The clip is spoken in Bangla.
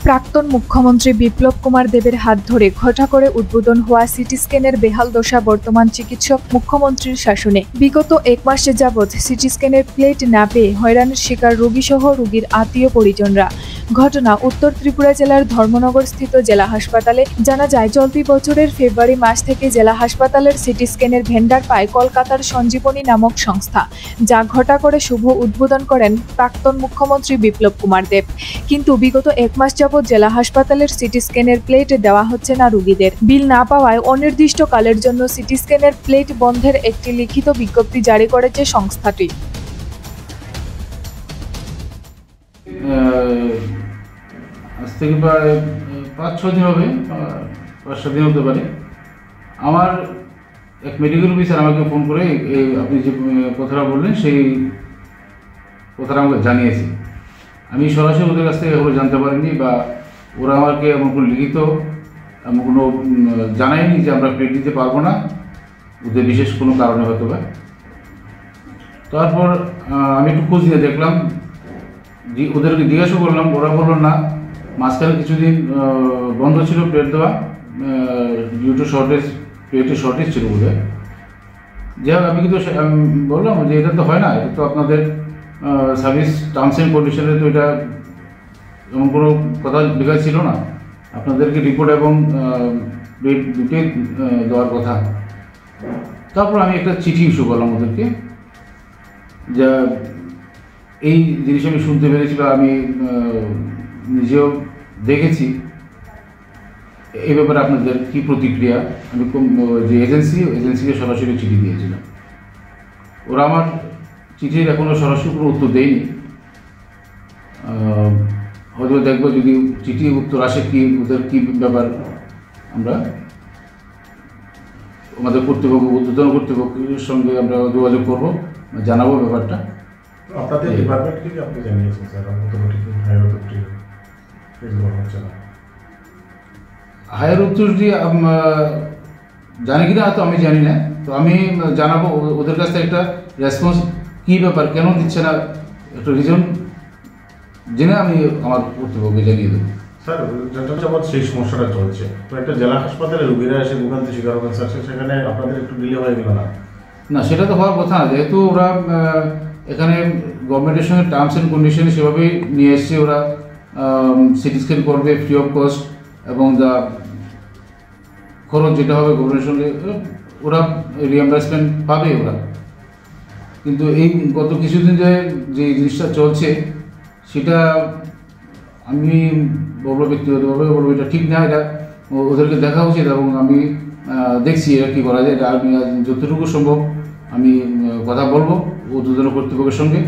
প্রাক্তন মুখ্যমন্ত্রী বিপ্লব কুমার দেবের হাত ধরে ঘটা করে উদ্বোধন হওয়া সিটি স্ক্যানের বেহাল দশা বর্তমান চিকিৎসক মুখ্যমন্ত্রীর শাসনে। বিগত এক মাসে যাবৎ সিটি স্ক্যানের প্লেট না পেয়ে হয়রানির শিকার রোগীসহ রোগীর আত্মীয় পরিজনরা। ঘটনা উত্তর ত্রিপুরা জেলার ধর্মনগর স্থিত জেলা হাসপাতালে। জানা যায়, চলতি বছরের ফেব্রুয়ারি মাস থেকে জেলা হাসপাতালের সিটি স্ক্যানের ভেন্ডার পায় কলকাতার সঞ্জীবনী নামক সংস্থা, যা ঘটা করে শুভ উদ্বোধন করেন প্রাক্তন মুখ্যমন্ত্রী বিপ্লব কুমার দেব। কিন্তু বিগত এক মাস যাবৎ জেলা হাসপাতালের সিটি স্ক্যানের প্লেট দেওয়া হচ্ছে না রোগীদের। বিল না পাওয়ায় অনির্দিষ্টকালের জন্য সিটি স্ক্যানের প্লেট বন্ধের একটি লিখিত বিজ্ঞপ্তি জারি করেছে সংস্থাটি। আজ থেকে প্রায় 5-6 দিন হবে, 5-7 দিন হতে পারে। আমার এক মেডিকেল অফিসার আমাকে ফোন করে আপনি যে কথাটা বললেন সেই কথাটা আমাকে জানিয়েছে। আমি সরাসরি ওদের কাছ থেকে এগুলো জানতে পারিনি, বা ওরা আমাকে এমন কোনো লিখিত কোনো জানায়নি যে আমরা প্লেট দিতে পারবো না, ওদের বিশেষ কোনো কারণে হয়তো বা। তারপর আমি একটু খোঁজ নিয়ে দেখলাম, ওদেরকে জিজ্ঞাসা করলাম, ওরা বললো না, মাঝখানে কিছুদিন বন্ধ ছিল প্লেট দেওয়া ডিউ টু শর্টেজ, প্লেটের শর্টেজ ছিল বলে। যাই হোক, আমি কিন্তু বললাম যে এটা তো হয় না, এটা তো আপনাদের সার্ভিস টার্মস অ্যান্ড কন্ডিশনে তো এটা এমন কোনো কথা লেখা ছিল না, আপনাদেরকে রিপোর্ট এবং প্লেট দুটোই দেওয়ার কথা। তারপর আমি একটা চিঠি ইস্যু করলাম ওদেরকে, যা এই জিনিস আমি শুনতে পেরেছি বা আমি নিজেও দেখেছি। এই ব্যাপারে আপনাদের কী প্রতিক্রিয়া? আমি যে এজেন্সিকে সরাসরি চিঠি দিয়েছিলাম। ওরা আমার চিঠির এখনও সরাসরি কোনো উত্তর দেয়নি। হয়তো দেখবো যদি চিঠি উত্তর আসে কি ওদের কী ব্যাপার, আমরা আমাদের কর্তৃপক্ষ, উদ্বোধন কর্তৃপক্ষের সঙ্গে আমরা যোগাযোগ করবো, জানাবো ব্যাপারটা। আপনাদের ডিপার্টমেন্ট থেকে আপনি জানিয়েছেন স্যার, হায়ার অথরিটি জানি কিনা তো আমি জানি না, তো আমি জানাবো ওদের কাছ থেকে একটা রেসপন্স, কী ব্যাপার, কেন দিচ্ছে না, একটা রিজন জেনে আমি আমার কর্তৃপক্ষকে জানিয়ে দেবো। স্যার, যেটা সেই সমস্যাটা চলছে, তো একটা জেলা হাসপাতালে রোগীরা এসে ভোগান্তি স্বীকার করেন স্যার, সেখানে আপনাদের একটু ডিলে হয়ে গেল না? না, সেটা তো হওয়ার কথা না, যেহেতু ওরা এখানে গভর্নমেন্টের সঙ্গে টার্মস অ্যান্ড কন্ডিশন সেভাবেই নিয়ে এসছে। ওরা সিটি স্ক্যান করবে ফ্রি অফ কস্ট, এবং যা খরচ যেটা হবে গভর্নমেন্টের সঙ্গে ওরা রিএম্বার্সমেন্ট পাবে ওরা। কিন্তু এই গত কিছুদিন যে জিনিসটা চলছে সেটা আমি বলবো, ব্যক্তিগতভাবে বলবো এটা ঠিক না, এটা ওদেরকে দেখা উচিত, এবং আমি দেখছি এটা কী করা যায়। এটা আমি যতটুকু সম্ভব আমি কথা বলবো উদ্বোধন কর্তৃপক্ষের সঙ্গে,